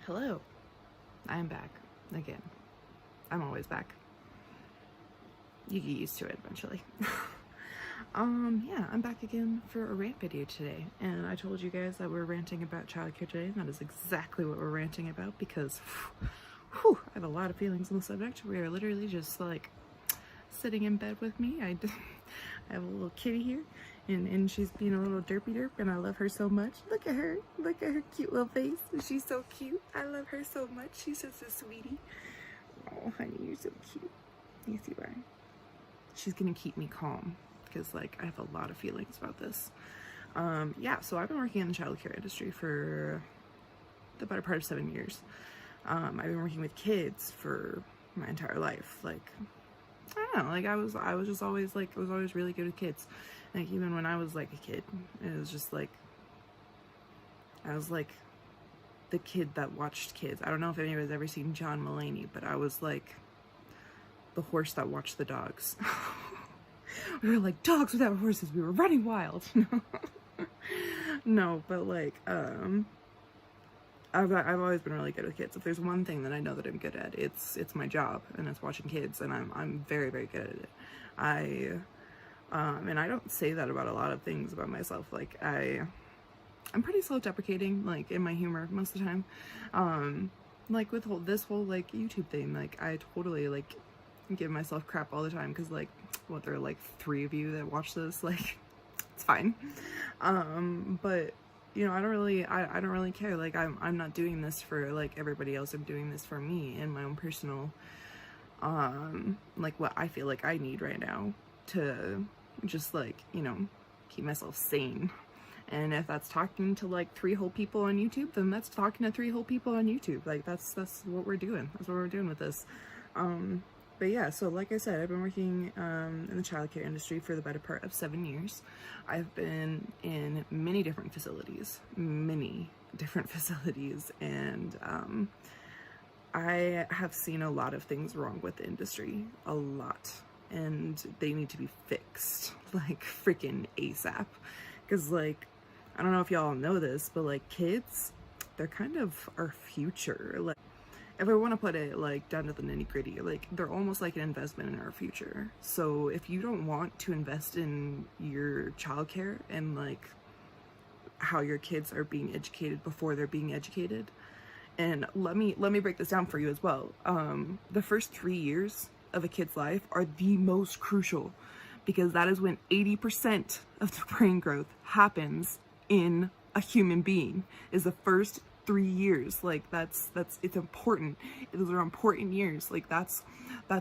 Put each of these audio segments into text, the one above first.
Hello, I'm back again. I'm always back. You get used to it eventually. Yeah, I'm back again for a rant video today, and I told you guys that we're ranting about childcare today, and that is exactly what we're ranting about because, whew, I have a lot of feelings on the subject. We are literally just like sitting in bed with me. I have a little kitty here, and she's being a little derpy derp, and I love her so much. Look at her cute little face. She's so cute. I love her so much. She's just a sweetie. Oh, honey, you're so cute. You see why? She's gonna keep me calm because like I have a lot of feelings about this. Yeah, so I've been working in the childcare industry for the better part of 7 years. I've been working with kids for my entire life. Like, I don't know, like I was just always like, I was always really good with kids. Like even when I was like a kid, it was just like, I was like the kid that watched kids. I don't know if anybody's ever seen John Mulaney, but I was like the horse that watched the dogs. We were like dogs without horses. We were running wild. No, but like, I've always been really good with kids. If there's one thing that I know that I'm good at, it's my job, and it's watching kids, and I'm very, very good at it. And I don't say that about a lot of things about myself. Like I'm pretty self-deprecating, like in my humor most of the time. Like with this whole like YouTube thing, like I totally like give myself crap all the time because like what, there are like 3 of you that watch this, like it's fine. But you know, I don't really care. Like I'm not doing this for like everybody else. I'm doing this for me and my own personal like what I feel like I need right now to just like, you know, keep myself sane. And if that's talking to like 3 whole people on YouTube, then that's talking to 3 whole people on YouTube. Like that's what we're doing. That's what we're doing with this. But yeah, so like I said, I've been working in the childcare industry for the better part of 7 years. I've been in many different facilities, and I have seen a lot of things wrong with the industry, a lot, and they need to be fixed, like freaking ASAP. Because like, I don't know if y'all know this, but like kids, they're kind of our future. Like, if I want to put it like down to the nitty gritty, like they're almost like an investment in our future. So if you don't want to invest in your childcare and like how your kids are being educated before they're being educated, and let me break this down for you as well. The first 3 years of a kid's life are the most crucial because that is when 80% of the brain growth happens in a human being, is the first 3 years. Like it's important. Those are important years. Like that's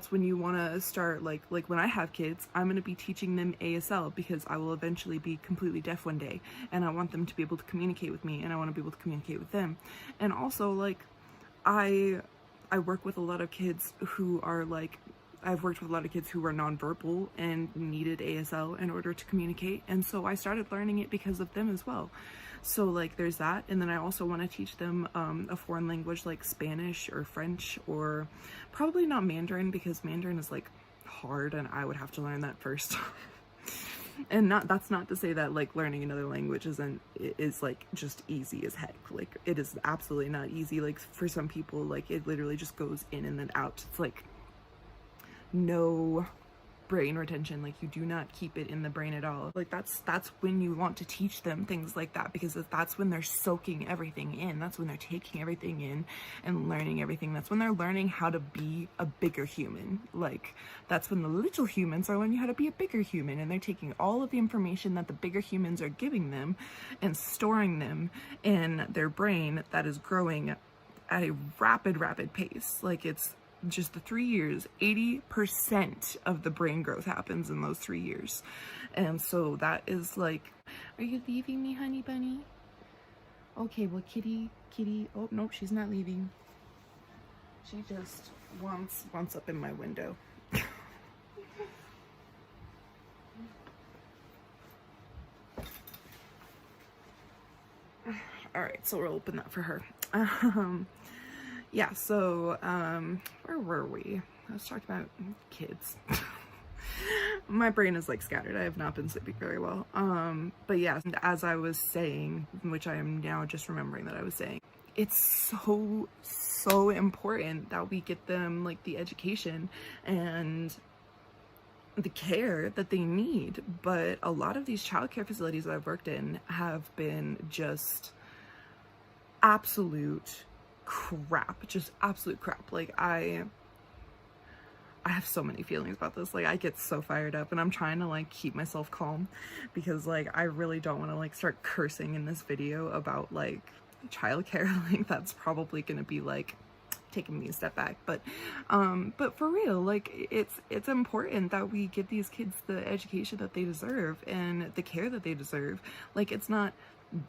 when you want to start, like when I have kids, I'm going to be teaching them ASL because I will eventually be completely deaf one day, and I want them to be able to communicate with me, and I want to be able to communicate with them. And also like I work with a lot of kids who are like, I've worked with a lot of kids who were nonverbal and needed ASL in order to communicate, and so I started learning it because of them as well. So like there's that, and then I also want to teach them a foreign language like Spanish or French, or probably not Mandarin because Mandarin is like hard and I would have to learn that first. And that's not to say that like learning another language is like just easy as heck. Like it is absolutely not easy. Like for some people, like it literally just goes in and then out. It's like no brain retention. Like you do not keep it in the brain at all. Like that's when you want to teach them things like that, because that's when they're soaking everything in. That's when they're taking everything in and learning everything. That's when they're learning how to be a bigger human. Like that's when the little humans are learning how to be a bigger human, and they're taking all of the information that the bigger humans are giving them and storing them in their brain that is growing at a rapid pace. Like it's just the 3 years, 80% of the brain growth happens in those 3 years. And so that is like, are you leaving me, honey bunny? Okay, well kitty, oh nope, she's not leaving. She just wants up in my window. All right, so we'll open that for her. Yeah, so where were we? I was talking about kids. My brain is like scattered. I have not been sleeping very well. But yeah, as I was saying, which I am now just remembering that I was saying, it's so important that we get them like the education and the care that they need. But a lot of these childcare facilities that I've worked in have been just absolute crap, just absolute crap. Like I have so many feelings about this. Like I get so fired up, and I'm trying to like keep myself calm because like I really don't want to like start cursing in this video about like childcare. Like that's probably gonna be like taking me a step back, but for real, like it's important that we give these kids the education that they deserve and the care that they deserve. Like it's not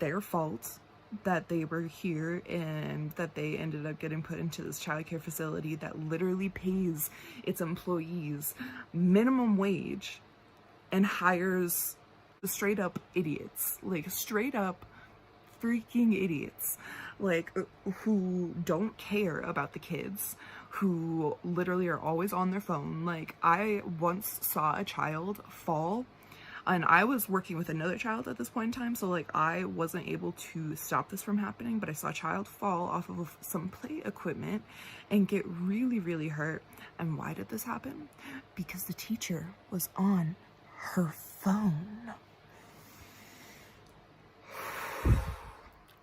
their fault that they were here and that they ended up getting put into this childcare facility that literally pays its employees minimum wage and hires the straight up idiots, like straight up freaking idiots, like who don't care about the kids, who literally are always on their phone. Like I once saw a child fall, and I was working with another child at this point in time, so like I wasn't able to stop this from happening, but I saw a child fall off of some play equipment and get really hurt. And why did this happen? Because the teacher was on her phone.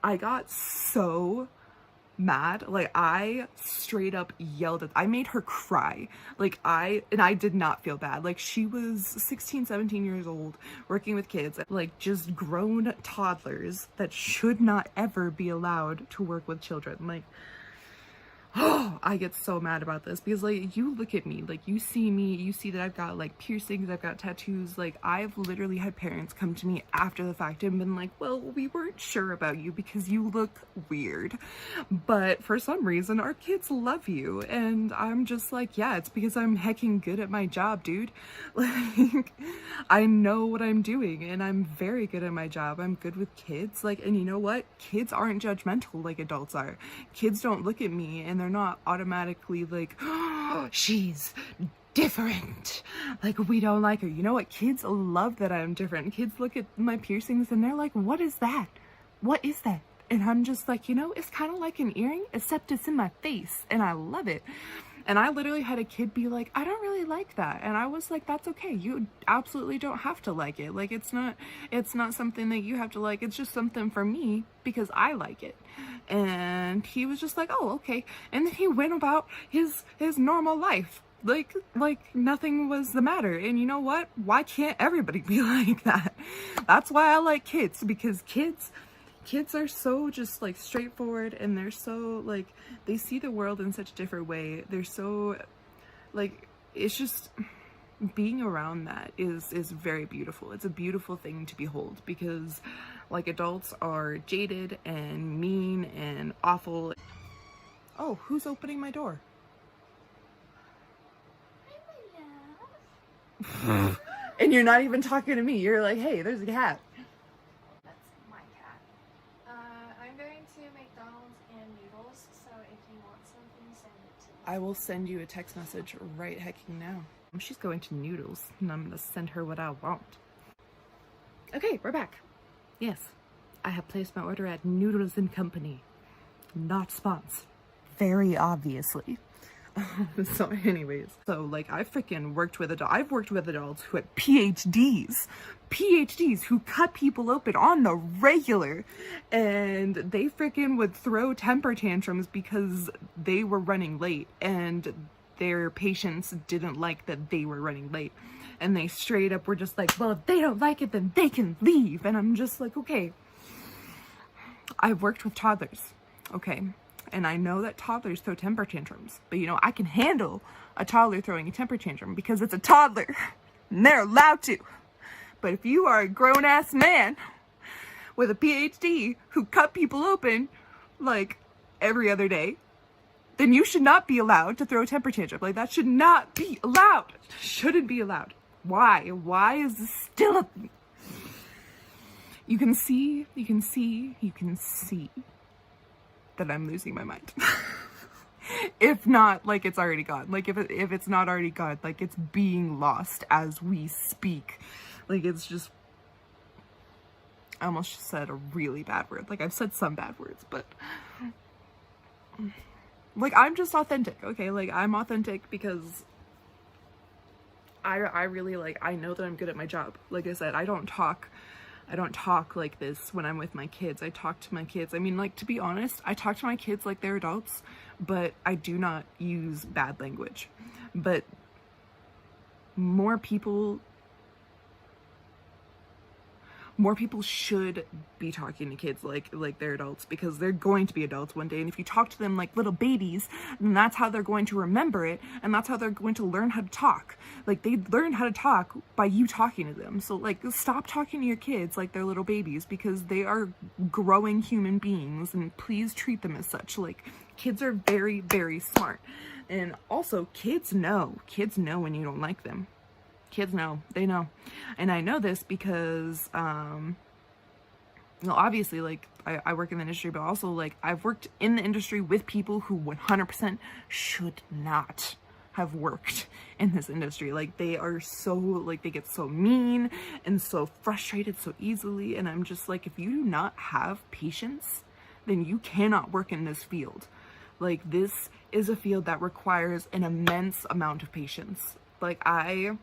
I got so mad. Like I straight up yelled at, I made her cry. Like I did not feel bad. Like she was 16, 17 years old working with kids, like just grown toddlers that should not ever be allowed to work with children. Like, oh, I get so mad about this because like you look at me, like you see me, you see that I've got like piercings, I've got tattoos. Like I've literally had parents come to me after the fact and been like, well, we weren't sure about you because you look weird, but for some reason our kids love you. And I'm just like, yeah, it's because I'm hecking good at my job, dude. Like I know what I'm doing and I'm very good at my job. I'm good with kids. Like, and you know what? Kids aren't judgmental like adults are. Kids don't look at me and they're not automatically like, oh, she's different, like we don't like her. You know what? Kids love that I'm different. Kids look at my piercings and they're like, what is that? What is that? And I'm just like, you know, it's kind of like an earring, except it's in my face and I love it. And I literally had a kid be like, I don't really like that. And I was like, that's okay. You absolutely don't have to like it. Like, it's not something that you have to like. It's just something for me because I like it. And he was just like, oh, okay. And then he went about his normal life. Like nothing was the matter. And you know what? Why can't everybody be like that? That's why I like kids, because kids are so just like straightforward, and they're so like, they see the world in such a different way. They're so like, it's just, being around that is very beautiful. It's a beautiful thing to behold, because like adults are jaded and mean and awful. Oh, who's opening my door? And you're not even talking to me. You're like, hey, there's a cat. I will send you a text message right hecking now. She's going to Noodles, and I'm gonna send her what I want. Okay, we're back. Yes, I have placed my order at Noodles and Company. Not sponsored. Very obviously. So anyways, so like I've worked with adults who had PhDs who cut people open on the regular, and they freaking would throw temper tantrums because they were running late and their patients didn't like that they were running late, and they straight up were just like, well, if they don't like it, then they can leave. And I'm just like, okay, I've worked with toddlers, okay, and I know that toddlers throw temper tantrums, but you know, I can handle a toddler throwing a temper tantrum because it's a toddler and they're allowed to. But if you are a grown-ass man with a PhD who cut people open like every other day, then you should not be allowed to throw a temper tantrum. Like, that should not be allowed. Shouldn't be allowed. Why? Why is this still a thing? You can see that I'm losing my mind. If not, like, it's already gone. Like, if it's not already gone, like, it's being lost as we speak. Like, it's just, I almost just said a really bad word. Like, I've said some bad words, but like, I'm just authentic, okay? Like, I'm authentic because I really, like, I know that I'm good at my job. Like I said, I don't talk like this when I'm with my kids. I talk to my kids. I mean, like, to be honest, I talk to my kids like they're adults, but I do not use bad language. But more people should be talking to kids like they're adults, because they're going to be adults one day, and if you talk to them like little babies, then that's how they're going to remember it, and that's how they're going to learn how to talk. Like, they learn how to talk by you talking to them. So, like, stop talking to your kids like they're little babies, because they are growing human beings, and please treat them as such. Like, kids are very, very smart. And also, kids know when you don't like them. Kids know, they know. And I know this because, obviously, like, I work in the industry, but also, like, I've worked in the industry with people who 100% should not have worked in this industry. Like, they are so, like, they get so mean and so frustrated so easily. And I'm just like, if you do not have patience, then you cannot work in this field. Like, this is a field that requires an immense amount of patience. Like, I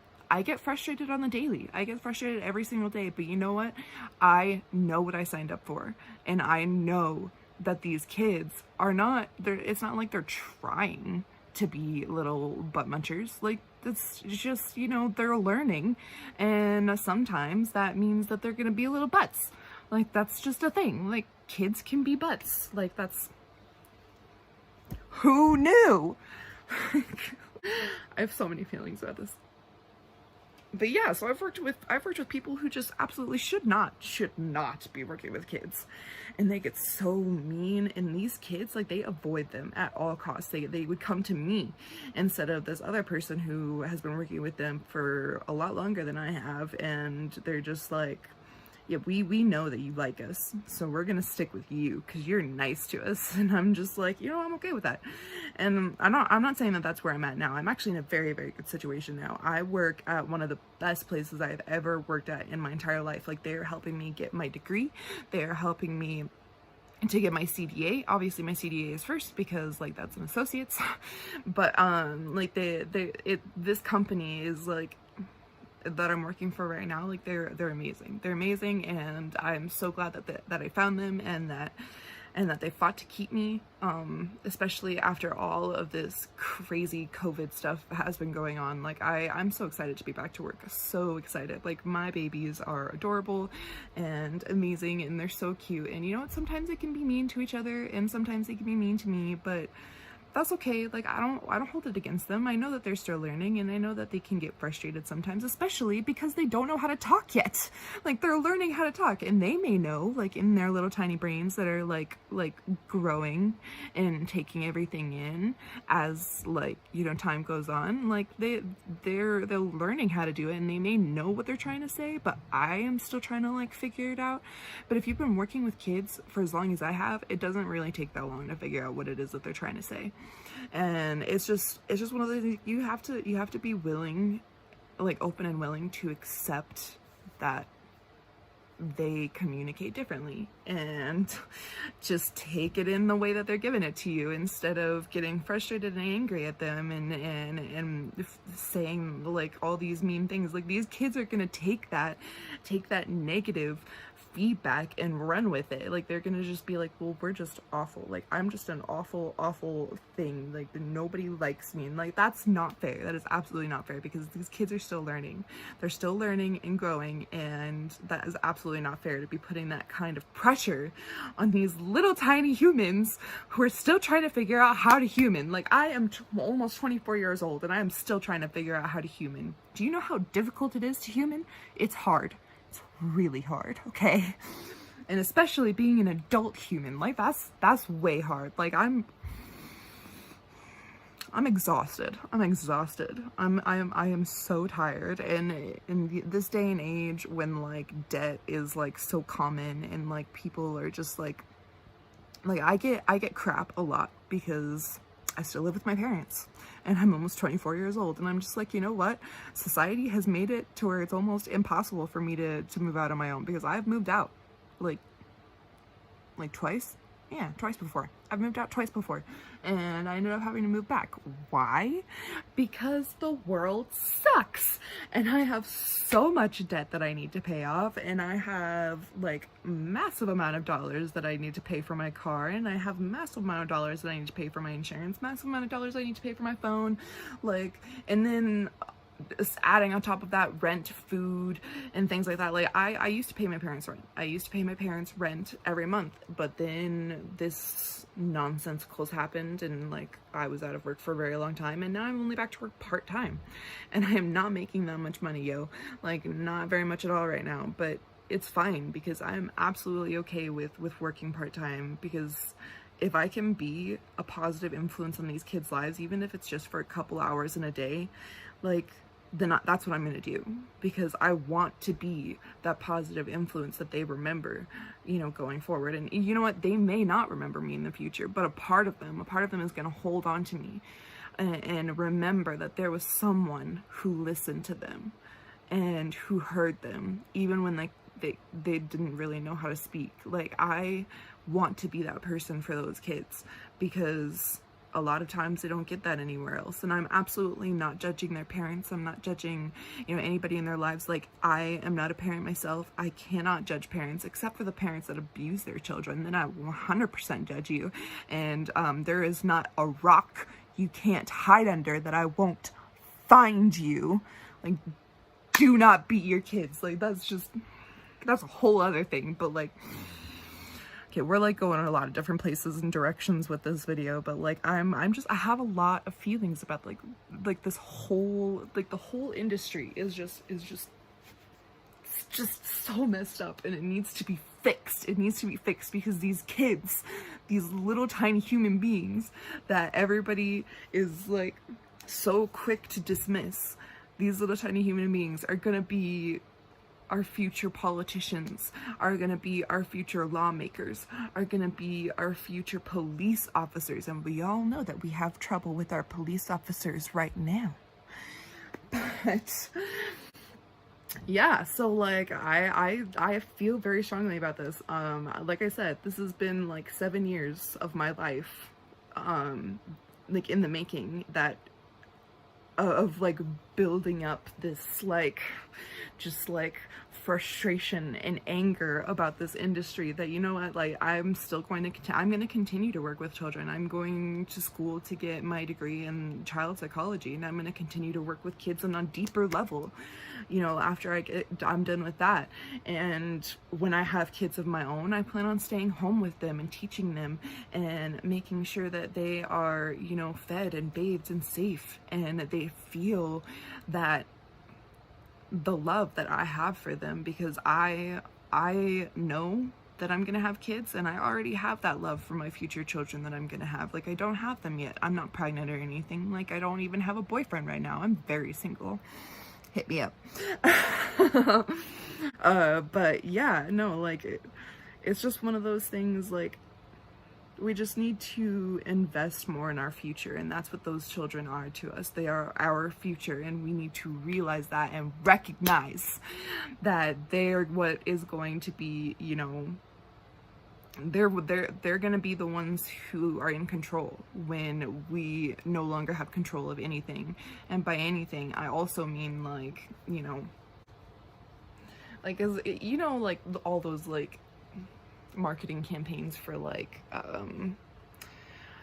get frustrated on the daily. I get frustrated every single day, but you know what? I know what I signed up for, and I know that these kids are not, it's not like they're trying to be little butt munchers. Like, it's just, you know, they're learning, and sometimes that means that they're gonna be little butts. Like, that's just a thing. Like, kids can be butts. Like, that's, who knew? I have so many feelings about this. But yeah, so I've worked with people who just absolutely should not be working with kids, and they get so mean. And these kids, like, they avoid them at all costs. They would come to me instead of this other person who has been working with them for a lot longer than I have, and they're just like, yeah, we know that you like us, so we're gonna stick with you because you're nice to us. And I'm just like, you know, I'm okay with that. And I'm not saying that that's where I'm at now. I'm actually in a very, very good situation now. I work at one of the best places I've ever worked at in my entire life. Like, they're helping me get my degree. They're helping me to get my CDA. Obviously my CDA is first because, like, that's an associate's. But like, this company is, like, that I'm working for right now, like, they're amazing. They're amazing, and I'm so glad that I found them, and that they fought to keep me, especially after all of this crazy COVID stuff has been going on. Like, I'm so excited to be back to work. So excited. Like, my babies are adorable and amazing, and they're so cute. And you know what? Sometimes they can be mean to each other, and sometimes they can be mean to me, but that's okay. Like, I don't hold it against them. I know that they're still learning, and I know that they can get frustrated sometimes, especially because they don't know how to talk yet. Like, they're learning how to talk, and they may know, like, in their little tiny brains that are like growing and taking everything in as, like, you know, time goes on. Like, they're learning how to do it, and they may know what they're trying to say, but I am still trying to, like, figure it out. But if you've been working with kids for as long as I have, it doesn't really take that long to figure out what it is that they're trying to say. And it's just one of those things. You have to be willing, like, open and willing to accept that they communicate differently, and just take it in the way that they're giving it to you, instead of getting frustrated and angry at them and saying, like, all these mean things. Like, these kids are gonna take that negative feedback and run with it. Like, they're gonna just be like, well, we're just awful. Like, I'm just an awful thing. Like, nobody likes me. And, like, that's not fair. That is absolutely not fair, because these kids are still learning. They're still learning and growing, and that is absolutely not fair to be putting that kind of pressure on these little tiny humans who are still trying to figure out how to human. Like, I am almost 24 years old, and I am still trying to figure out how to human. Do you know how difficult it is to human? It's hard. It's really hard, okay? And especially being an adult human, like, that's way hard. Like, I'm exhausted. I am so tired. And in this day and age, when, like, debt is, like, so common, and, like, people are just like I get crap a lot because I still live with my parents, and I'm almost 24 years old, and I'm just like, you know what? Society has made it to where it's almost impossible for me to move out on my own, because I've moved out like twice Yeah, twice before. I've moved out twice before, and I ended up having to move back. Why? Because the world sucks, and I have so much debt that I need to pay off, and I have like massive amount of dollars that I need to pay for my car, and I have massive amount of dollars that I need to pay for my insurance, massive amount of dollars I need to pay for my phone, like, and then just adding on top of that rent, food, and things like that. Like I used to pay my parents rent. I used to pay my parents rent every month, but then this nonsensicals happened, and like I was out of work for a very long time, and now I'm only back to work part-time, and I am not making that much money, yo. Like, not very much at all right now, but it's fine because I'm absolutely okay with working part-time, because if I can be a positive influence on these kids' lives, even if it's just for a couple hours in a day, like, then that's what I'm going to do, because I want to be that positive influence that they remember, you know, going forward. And you know what? They may not remember me in the future, but a part of them is going to hold on to me and remember that there was someone who listened to them and who heard them, even when they didn't really know how to speak. Like, I want to be that person for those kids, because a lot of times they don't get that anywhere else. And I'm absolutely not judging their parents. I'm not judging, you know, anybody in their lives. Like, I am not a parent myself. I cannot judge parents, except for the parents that abuse their children. Then I 100% judge you. And there is not a rock you can't hide under that I won't find you. Like, do not beat your kids. Like, that's a whole other thing. But like, okay, we're like going in a lot of different places and directions with this video, but like I have a lot of feelings about like this whole, like the whole industry is just so messed up, and it needs to be fixed. It needs to be fixed because these kids, these little tiny human beings that everybody is like so quick to dismiss, these little tiny human beings are gonna be our future politicians, are going to be our future lawmakers, are going to be our future police officers. And we all know that we have trouble with our police officers right now. But yeah, so like I feel very strongly about this. Like I said, this has been like 7 years of my life, like in the making, that of like building up this like just like frustration and anger about this industry, that, you know what, like I'm going to continue to work with children. I'm going to school to get my degree in child psychology, and I'm going to continue to work with kids on a deeper level, you know, after I'm done with that. And when I have kids of my own, I plan on staying home with them and teaching them and making sure that they are, you know, fed and bathed and safe, and that they feel that the love that I have for them, because I know that I'm gonna have kids, and I already have that love for my future children that I'm gonna have. Like, I don't have them yet. I'm not pregnant or anything. Like, I don't even have a boyfriend right now. I'm very single. Hit me up. But yeah, no, like it's just one of those things. Like, we just need to invest more in our future, and that's what those children are to us. They are our future, and we need to realize that and recognize that they're what is going to be, you know, they're going to be the ones who are in control when we no longer have control of anything. And by anything, I also mean, like, you know, like, as you know, like all those like marketing campaigns for like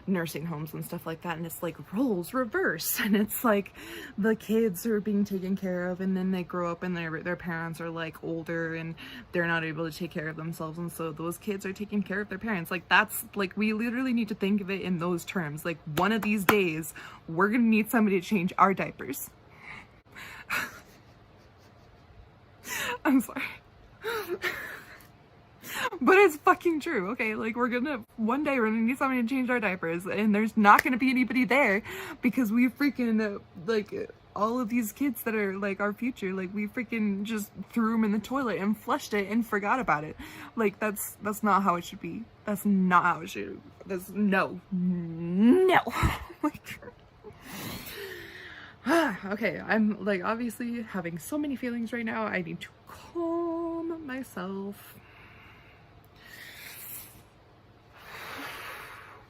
nursing homes and stuff like that, and it's like roles reversed, and it's like the kids are being taken care of, and then they grow up and their parents are like older and they're not able to take care of themselves, and so those kids are taking care of their parents. Like, that's like, we literally need to think of it in those terms. Like, one of these days we're gonna need somebody to change our diapers. I'm sorry. But it's fucking true, okay? Like, one day we're gonna need somebody to change our diapers, and there's not gonna be anybody there, because we freaking, like, all of these kids that are, like, our future, like, we freaking just threw them in the toilet and flushed it and forgot about it. Like, that's not how it should be. That's not how it should. No. Like, okay, I'm, like, obviously having so many feelings right now. I need to calm myself.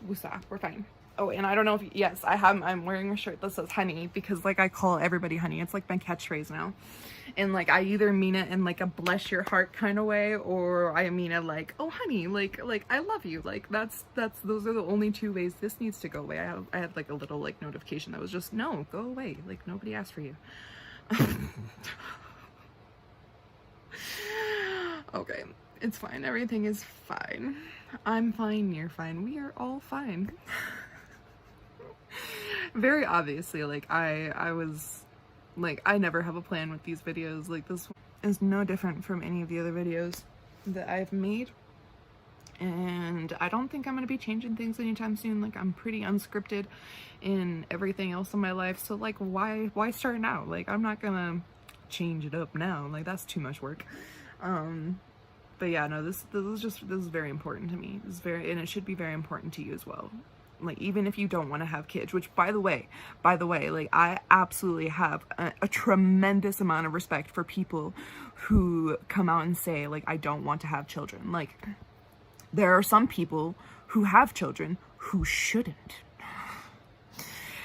Woosah, we're fine. Oh, and I don't know if, yes, I'm wearing a shirt that says honey because, like, I call everybody honey. It's like my catchphrase now. And, like, I either mean it in, like, a bless your heart kind of way, or I mean it like, oh, honey, like, I love you. Like, those are the only two ways this needs to go away. I had, like, a little, like, notification that was just, no, go away. Like, nobody asked for you. Okay, it's fine. Everything is fine. I'm fine, you're fine. We are all fine. Very obviously, like, I was, like, I never have a plan with these videos. Like, this is no different from any of the other videos that I've made. And I don't think I'm going to be changing things anytime soon. Like, I'm pretty unscripted in everything else in my life. So, like, why start now? Like, I'm not going to change it up now. Like, that's too much work. But yeah, no, this is very important to me. This is and it should be very important to you as well. Like, even if you don't want to have kids, which by the way, like, I absolutely have a tremendous amount of respect for people who come out and say, like, I don't want to have children. Like, there are some people who have children who shouldn't.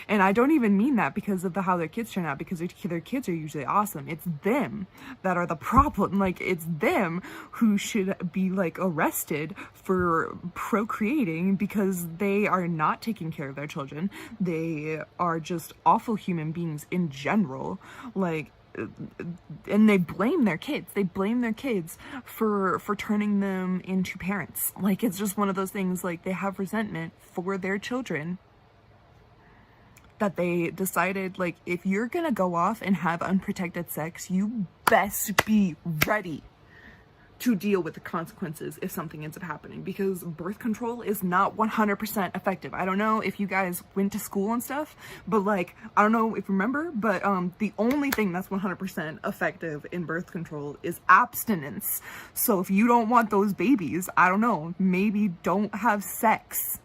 And I don't even mean that because of how their kids turn out, because their kids are usually awesome. It's them that are the problem. Like, it's them who should be, like, arrested for procreating because they are not taking care of their children. They are just awful human beings in general. Like, and they blame their kids. They blame their kids for turning them into parents. Like, it's just one of those things, like, they have resentment for their children that they decided, like, if you're gonna go off and have unprotected sex, you best be ready to deal with the consequences if something ends up happening, because birth control is not 100% effective. I don't know if you guys went to school and stuff, but, like, I don't know if you remember, but the only thing that's 100% effective in birth control is abstinence. So if you don't want those babies, I don't know, maybe don't have sex.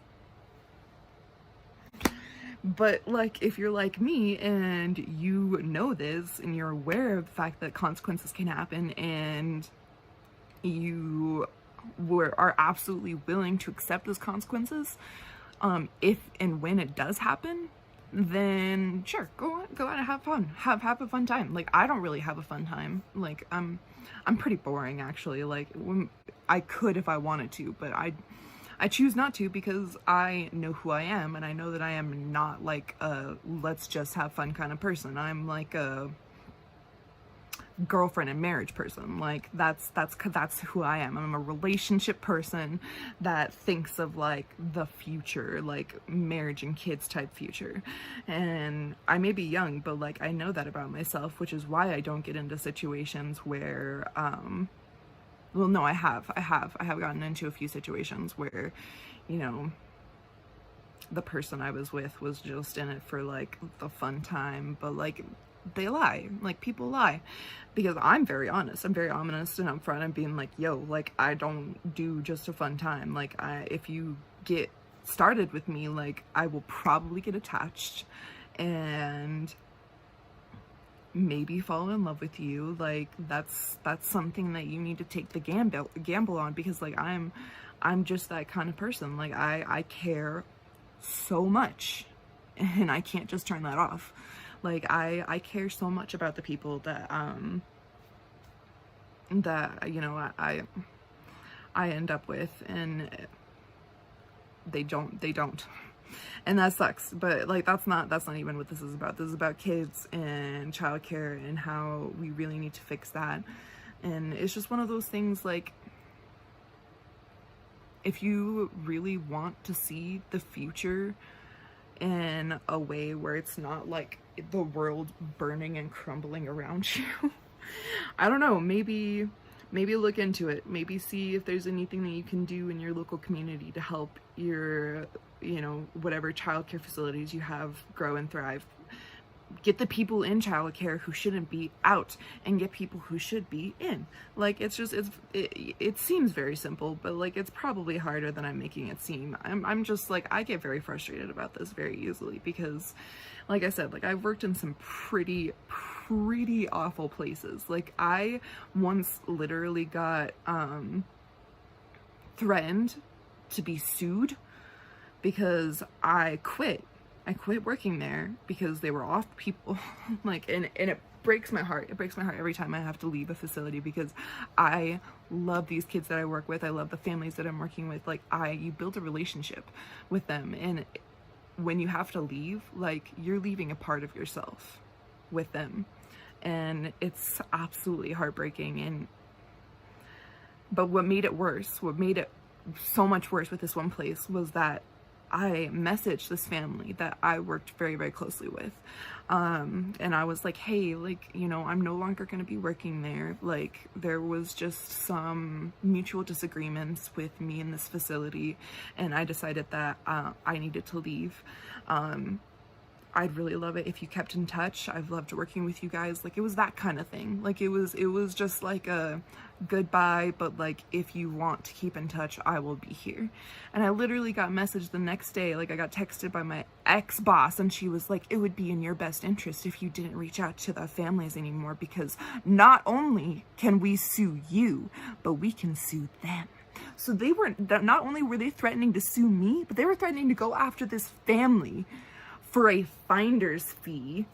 But, like, if you're like me and you know this and you're aware of the fact that consequences can happen, and you are absolutely willing to accept those consequences, if and when it does happen, then sure, go out and have fun. Have a fun time. Like, I don't really have a fun time. Like, I'm pretty boring, actually. Like, I could if I wanted to, but I choose not to because I know who I am, and I know that I am not, like, a let's just have fun kind of person. I'm like a girlfriend and marriage person. Like, that's who I am. I'm a relationship person that thinks of, like, the future, like marriage and kids type future. And I may be young, but, like, I know that about myself, which is why I don't get into situations where well, no, I have gotten into a few situations where, you know, the person I was with was just in it for, like, the fun time, but, like, they lie. Like, people lie, because I'm very honest. I'm very honest and upfront. I'm being like, yo, like, I don't do just a fun time. Like, if you get started with me, like, I will probably get attached and maybe fall in love with you. Like, that's something that you need to take the gamble on, because, like, I'm just that kind of person. Like, I care so much, and I can't just turn that off. Like, I care so much about the people that you know, I end up with, and they don't. And that sucks. But, like, that's not even what this is about. This is about kids and childcare and how we really need to fix that. And it's just one of those things, like, if you really want to see the future in a way where it's not like the world burning and crumbling around you, I don't know, maybe look into it. Maybe see if there's anything that you can do in your local community to help your, you know, whatever childcare facilities you have grow and thrive. Get the people in childcare who shouldn't be out, and get people who should be in. Like, it's just, it seems very simple, but, like, it's probably harder than I'm making it seem. I'm just, like, I get very frustrated about this very easily, because, like I said, like, I've worked in some pretty awful places. Like, I once literally got threatened to be sued because I quit working there because they were off people. Like, and it breaks my heart. It breaks my heart every time I have to leave a facility, because I love these kids that I work with. I love the families that I'm working with. Like, you build a relationship with them, and when you have to leave, like, you're leaving a part of yourself with them, and it's absolutely heartbreaking. But what made it so much worse with this one place was that I messaged this family that I worked very, very closely with. And I was like, hey, like, you know, I'm no longer going to be working there. Like, there was just some mutual disagreements with me in this facility, and I decided that I needed to leave. I'd really love it if you kept in touch. I've loved working with you guys. Like, it was that kind of thing. Like, it was just like a goodbye, but like, if you want to keep in touch, I will be here. And I literally got messaged the next day. Like, I got texted by my ex-boss, and she was like, it would be in your best interest if you didn't reach out to the families anymore, because not only can we sue you, but we can sue them. So not only were they threatening to sue me, but they were threatening to go after this family for a finder's fee,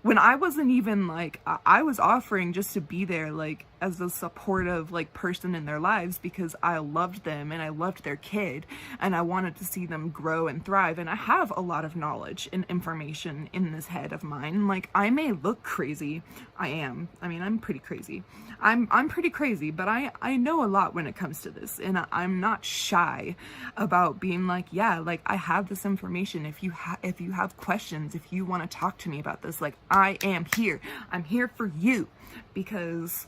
when I wasn't even, like, I was offering just to be there, like, as a supportive, like, person in their lives, because I loved them and I loved their kid and I wanted to see them grow and thrive. And I have a lot of knowledge and information in this head of mine. Like, I may look crazy. I am. I mean, I'm pretty crazy. I'm pretty crazy, but I know a lot when it comes to this, and I'm not shy about being like, yeah, like, I have this information. If you have questions, if you want to talk to me about this, like, I am here. I'm here for you, because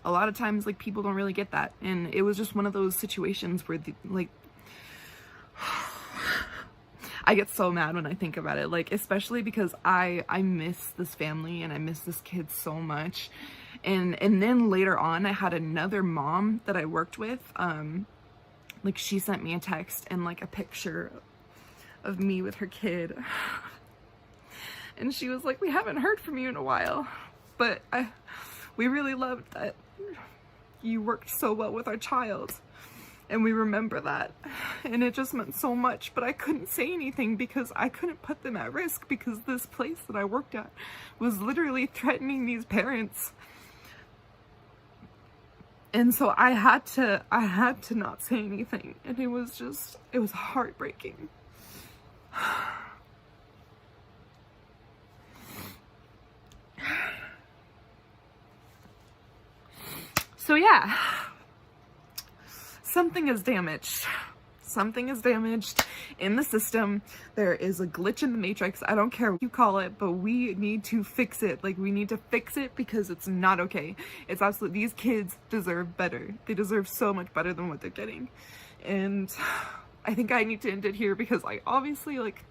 a lot of times, like, people don't really get that. And it was just one of those situations where I get so mad when I think about it, like, especially because I miss this family and I miss this kid so much. And then later on, I had another mom that I worked with, like, she sent me a text and, like, a picture of me with her kid. And she was like, we haven't heard from you in a while, but we really loved that you worked so well with our child, and we remember that, and it just meant so much. But I couldn't say anything because I couldn't put them at risk, because this place that I worked at was literally threatening these parents. And so I had to not say anything, and it was heartbreaking. So yeah, something is damaged. Something is damaged in the system. There is a glitch in the matrix. I don't care what you call it, but we need to fix it. Like, we need to fix it, because it's not okay. It's absolutely, these kids deserve better. They deserve so much better than what they're getting. And I think I need to end it here, because, like, obviously, like,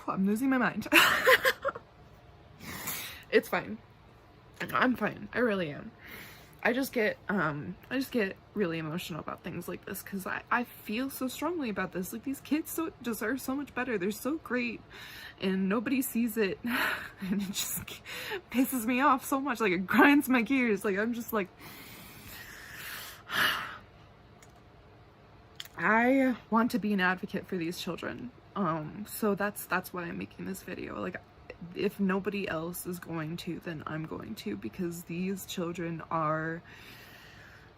I'm losing my mind. It's fine. I'm fine. I really am. I just get really emotional about things like this, because I feel so strongly about this. Like, these kids deserve so much better. They're so great, and nobody sees it. And it just pisses me off so much. Like, it grinds my gears. Like, I'm just like, I want to be an advocate for these children. So that's why I'm making this video. Like, if nobody else is going to, then I'm going to, because these children are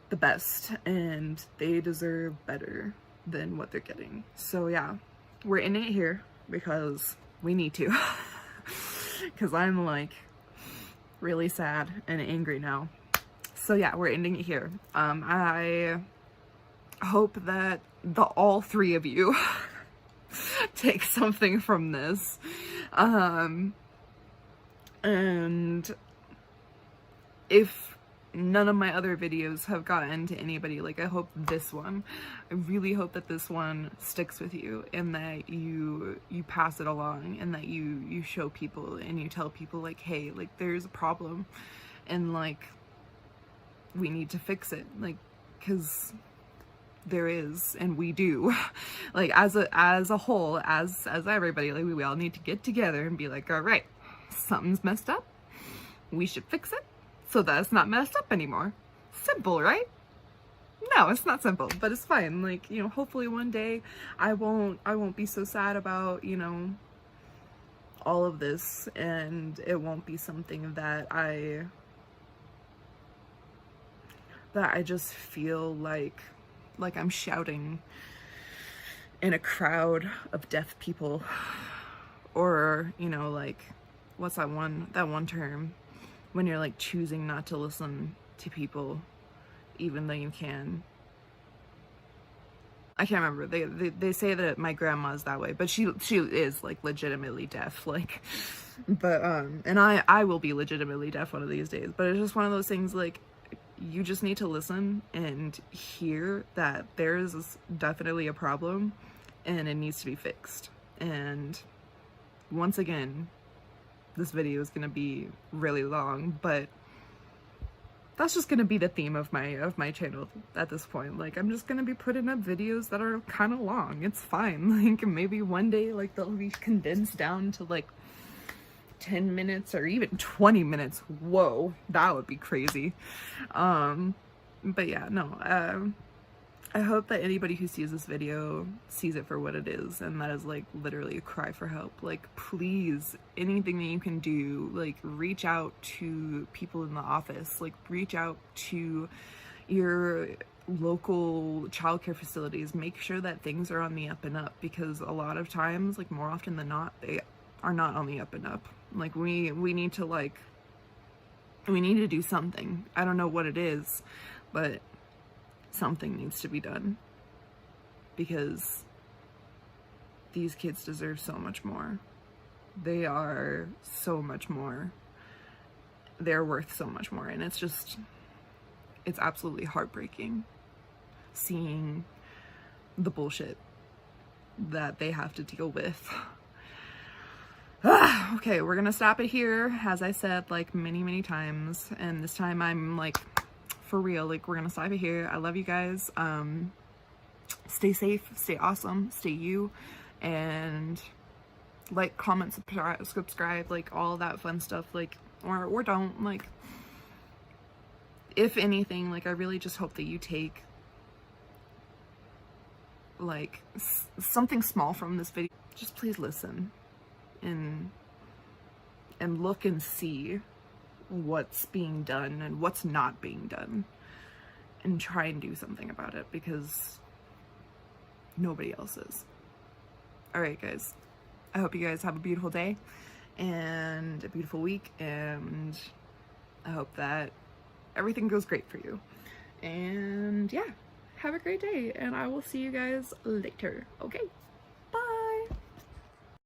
the best and they deserve better than what they're getting. So yeah, we're ending it here because we need to. Because I'm, like, really sad and angry now. So yeah, we're ending it here. I hope that all three of you take something from this. And if none of my other videos have gotten to anybody, like, I hope this one, I really hope that this one sticks with you, and that you pass it along, and that you show people and you tell people, like, hey, like, there's a problem, and, like, we need to fix it, like, because there is, and we do. Like, as a whole, as everybody, like, we all need to get together and be like, all right, something's messed up, we should fix it so that it's not messed up anymore. Simple, right? No, it's not simple, but it's fine. Like, you know, hopefully one day I won't be so sad about, you know, all of this, and it won't be something that I just feel like I'm shouting in a crowd of deaf people, or, you know, like, what's that one term when you're like choosing not to listen to people even though you can. I can't remember. They say that my grandma's that way, but she is like legitimately deaf, like, but and I will be legitimately deaf one of these days, but it's just one of those things, like, you just need to listen and hear that there's definitely a problem and it needs to be fixed. And once again, this video is gonna be really long, but that's just gonna be the theme of my channel at this point. Like, I'm just gonna be putting up videos that are kind of long. It's fine. Like, maybe one day, like, they'll be condensed down to like 10 minutes or even 20 minutes. Whoa, that would be crazy. But yeah, no, I hope that anybody who sees this video sees it for what it is, and that is like literally a cry for help. Like, please, anything that you can do, like, reach out to people in the office, like, reach out to your local childcare facilities, make sure that things are on the up and up, because a lot of times, like, more often than not, they are not on the up and up. Like, we need to, like, we need to do something. I don't know what it is, but something needs to be done, because these kids deserve so much more. They are so much more. They're worth so much more, and it's absolutely heartbreaking seeing the bullshit that they have to deal with. Okay, we're gonna stop it here, as I said like many times, and this time I'm like, for real, like, we're gonna stop it here. I love you guys. Stay safe, stay awesome, stay you, and like, comment, subscribe, like, all that fun stuff, like, or don't, like, if anything, like, I really just hope that you take like something small from this video. Just please listen and look and see what's being done and what's not being done, and try and do something about it, because nobody else is. All right, guys, I hope you guys have a beautiful day and a beautiful week, and I hope that everything goes great for you. And yeah, have a great day, and I will see you guys later. Okay.